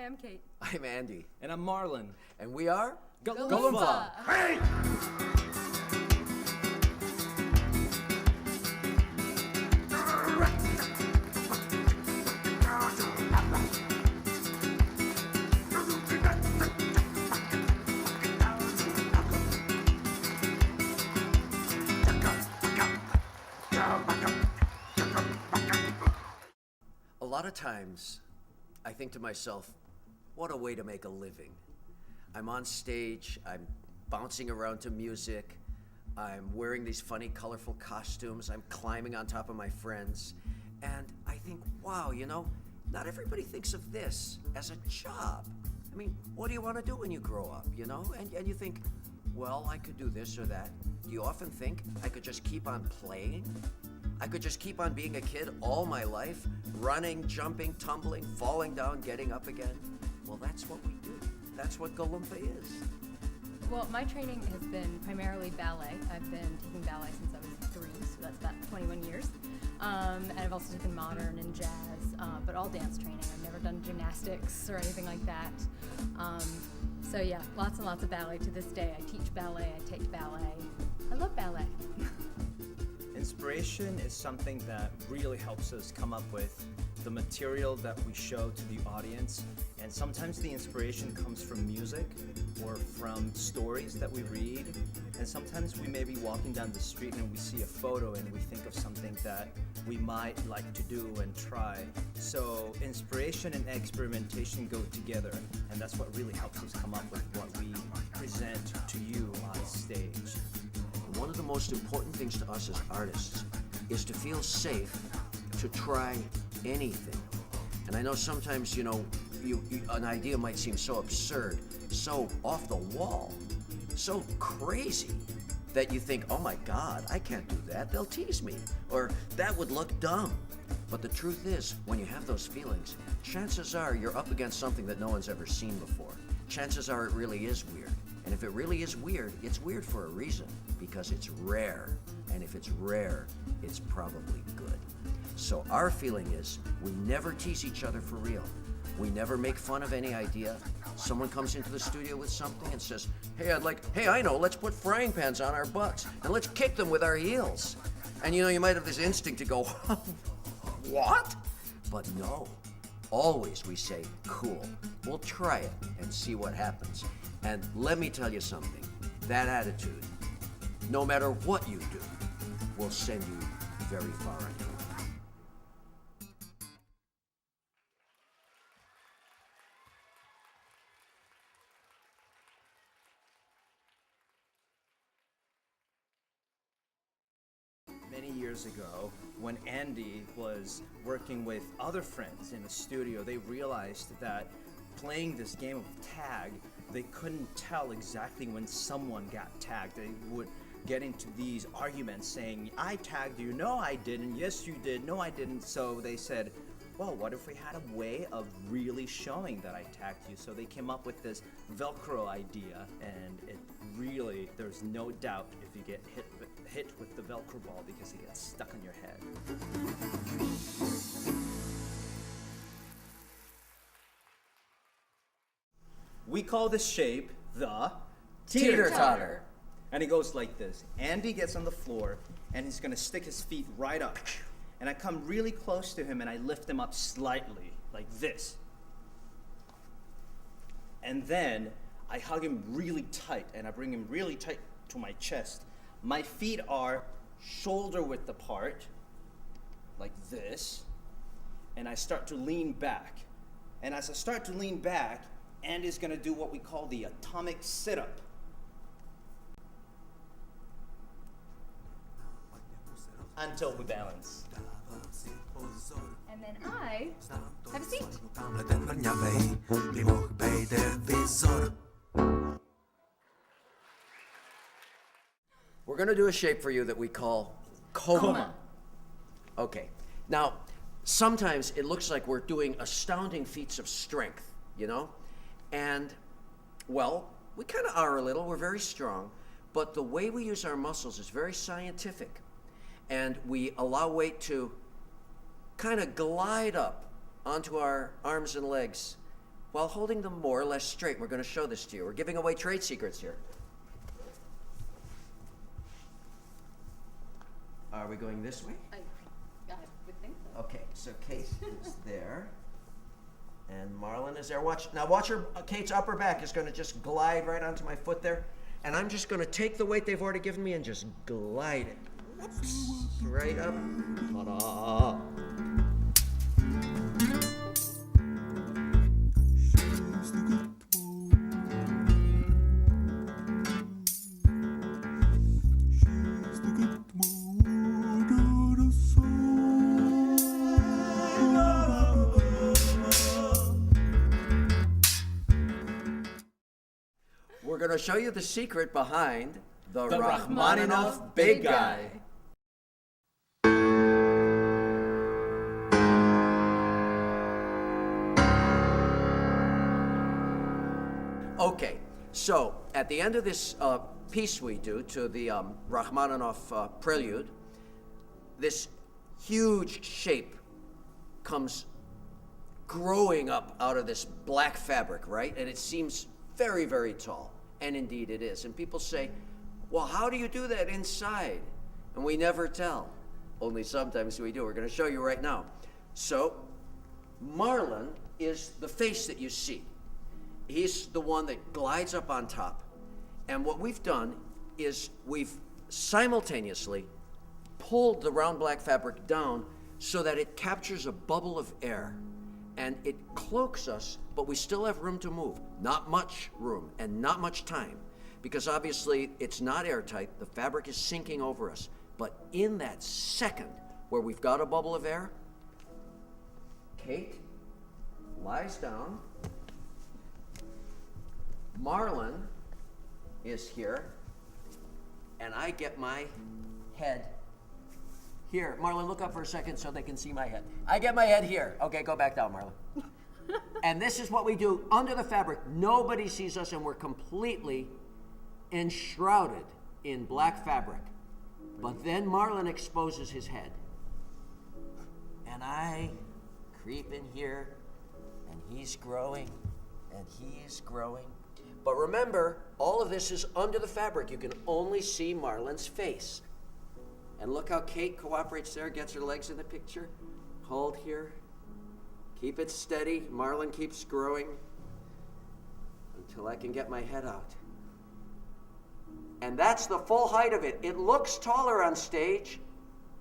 Hi, I'm Kate. I'm Andy. And I'm Marlon. And we are Galumpha. Hey! A lot of times, I think to myself, what a way to make a living. I'm on stage, I'm bouncing around to music, I'm wearing these funny, colorful costumes, I'm climbing on top of my friends, and I think, wow, you know, not everybody thinks of this as a job. I mean, what do you want to do when you grow up, you know? And you think, well, I could do this or that. Do you often think I could just keep on playing? I could just keep on being a kid all my life, running, jumping, tumbling, falling down, getting up again? Well, that's what we do. That's what Galumpha is. Well, my training has been primarily ballet. I've been taking ballet since I was 3, so that's about 21 years. And I've also taken modern and jazz, but all dance training. I've never done gymnastics or anything like that. So yeah, lots and lots of ballet to this day. I teach ballet, I take ballet. I love ballet. Inspiration is something that really helps us come up with the material that we show to the audience. And sometimes the inspiration comes from music or from stories that we read. And sometimes we may be walking down the street and we see a photo and we think of something that we might like to do and try. So inspiration and experimentation go together, and that's what really helps us come up with what we present to you on stage. One of the most important things to us as artists is to feel safe to try anything. And I know sometimes, you know, an idea might seem so absurd, so off the wall, so crazy that you think, oh my God, I can't do that, they'll tease me, or that would look dumb. But the truth is, when you have those feelings, chances are you're up against something that no one's ever seen before. Chances are it really is weird. And if it really is weird, it's weird for a reason, because it's rare. And if it's rare, it's probably good. So our feeling is, we never tease each other for real. We never make fun of any idea. Someone comes into the studio with something and says, hey, I know, let's put frying pans on our butts and let's kick them with our heels. And you know, you might have this instinct to go, what? But no, always we say, cool, we'll try it and see what happens. And let me tell you something, that attitude, no matter what you do, will send you very far in life. Many years ago, when Andy was working with other friends in the studio, they realized that playing this game of tag, they couldn't tell exactly when someone got tagged. They would get into these arguments saying, I tagged you, no I didn't, yes you did, no I didn't. So they said, well, what if we had a way of really showing that I tagged you? So they came up with this Velcro idea, and it really, there's no doubt if you get hit with the Velcro ball because it gets stuck on your head. We call this shape the Teeter-totter. And it goes like this. Andy gets on the floor and he's gonna stick his feet right up. And I come really close to him and I lift him up slightly, like this. And then I hug him really tight and I bring him really tight to my chest. My feet are shoulder width apart, like this. And I start to lean back. And as I start to lean back, Andy's gonna do what we call the atomic sit-up. Until we balance. And then I have a seat. We're gonna do a shape for you that we call coma. Okay, now, sometimes it looks like we're doing astounding feats of strength, you know? And, well, we kind of are a little, we're very strong, but the way we use our muscles is very scientific. And we allow weight to kind of glide up onto our arms and legs while holding them more or less straight. We're going to show this to you. We're giving away trade secrets here. Are we going this way? I would think so. Okay, so Kate is there. And Marlon is there. Watch her, Kate's upper back is going to just glide right onto my foot there. And I'm just going to take the weight they've already given me and just glide it. Whoops, right up. Ta-da. We're going to show you the secret behind the Rachmaninoff Big Guy. Okay, so at the end of this piece we do to the Rachmaninoff prelude, this huge shape comes growing up out of this black fabric, right? And it seems very, very tall. And indeed it is. And people say, well, how do you do that inside? And we never tell. Only sometimes we do. We're going to show you right now. So Marlon is the face that you see. He's the one that glides up on top. And what we've done is we've simultaneously pulled the round black fabric down so that it captures a bubble of air. And it cloaks us, but we still have room to move. Not much room and not much time, because obviously it's not airtight. The fabric is sinking over us. But in that second where we've got a bubble of air, Kate lies down. Marlon is here, and I get my head here. Marlon, look up for a second so they can see my head. I get my head here. Okay, go back down, Marlon. And this is what we do under the fabric. Nobody sees us, and we're completely enshrouded in black fabric. But then Marlon exposes his head. And I creep in here, and he's growing, and he's growing. But remember, all of this is under the fabric. You can only see Marlon's face. And look how Kate cooperates there, gets her legs in the picture. Hold here. Keep it steady. Marlon keeps growing until I can get my head out. And that's the full height of it. It looks taller on stage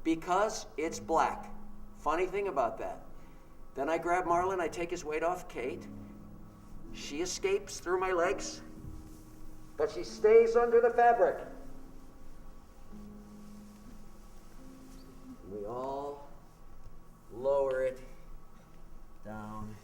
because it's black. Funny thing about that. Then I grab Marlon, I take his weight off Kate. She escapes through my legs, but she stays under the fabric. We all lower it down.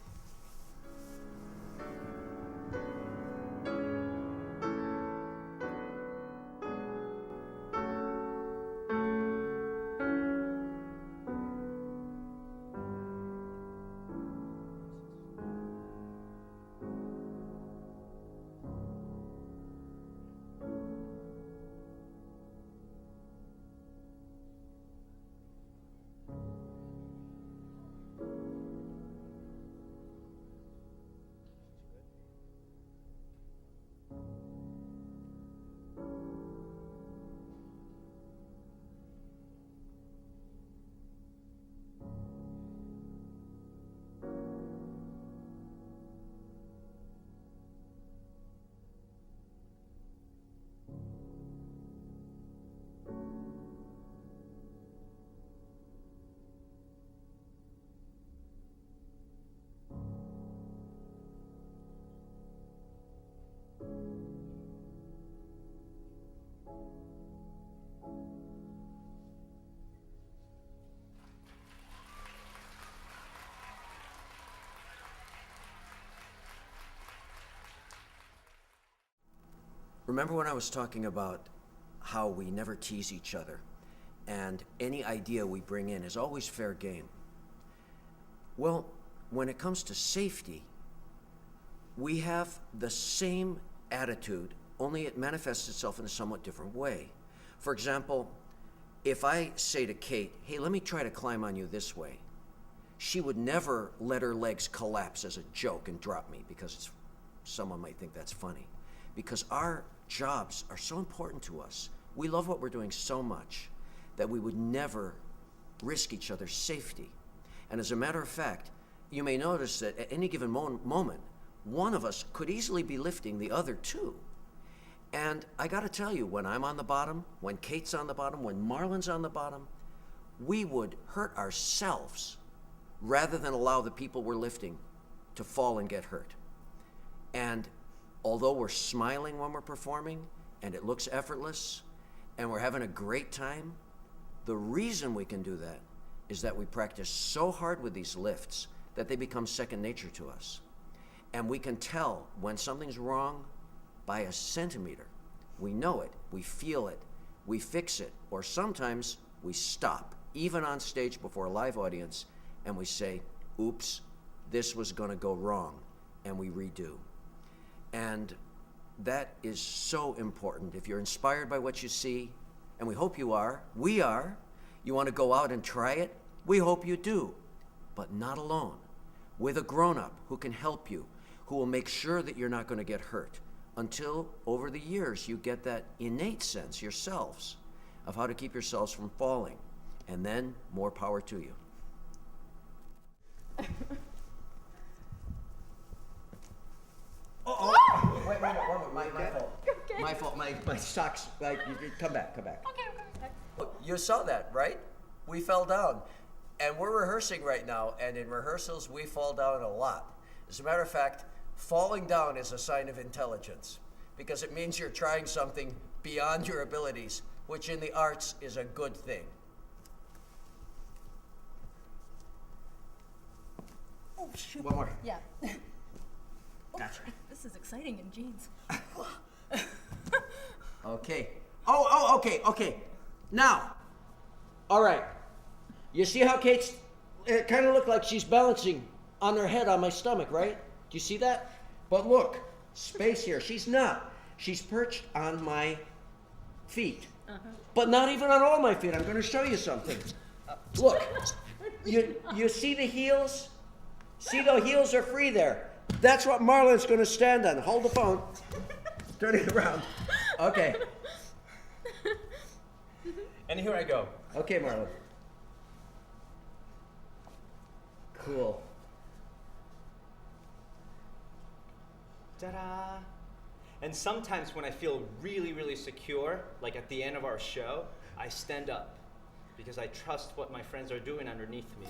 Remember when I was talking about how we never tease each other and any idea we bring in is always fair game? Well, when it comes to safety, we have the same attitude, only it manifests itself in a somewhat different way. For example, if I say to Kate, hey, let me try to climb on you this way, she would never let her legs collapse as a joke and drop me because someone might think that's funny. Because our jobs are so important to us. We love what we're doing so much that we would never risk each other's safety. And as a matter of fact, you may notice that at any given moment, one of us could easily be lifting the other two. And I gotta tell you, when I'm on the bottom, when Kate's on the bottom, when Marlon's on the bottom, we would hurt ourselves rather than allow the people we're lifting to fall and get hurt. And although we're smiling when we're performing, and it looks effortless, and we're having a great time, the reason we can do that is that we practice so hard with these lifts that they become second nature to us. And we can tell when something's wrong by a centimeter. We know it, we feel it, we fix it, or sometimes we stop, even on stage before a live audience, and we say, oops, this was gonna go wrong, and we redo. And that is so important. If you're inspired by what you see, and we hope you are, we are, you wanna go out and try it, we hope you do, but not alone, with a grown-up who can help you, who will make sure that you're not gonna get hurt, until over the years you get that innate sense yourselves of how to keep yourselves from falling, and then more power to you. Wait, my fault. Okay. My fault, my socks, come back. Okay. You saw that, right? We fell down. And we're rehearsing right now, and in rehearsals, we fall down a lot. As a matter of fact, falling down is a sign of intelligence, because it means you're trying something beyond your abilities, which in the arts is a good thing. Oh, shoot. One more. Yeah. Gotcha. This is exciting in jeans. Okay. Okay. Now, all right. You see how Kate's, it kind of looked like she's balancing on her head on my stomach, right? Do you see that? But look, space here. She's not. She's perched on my feet. But not even on all my feet. I'm going to show you something. Look, you see the heels? See, the heels are free there. That's what Marlon's going to stand on. Hold the phone. Turn it around. Okay. And here I go. Okay, Marlon. Cool. Ta-da! And sometimes when I feel really, really secure, like at the end of our show, I stand up because I trust what my friends are doing underneath me.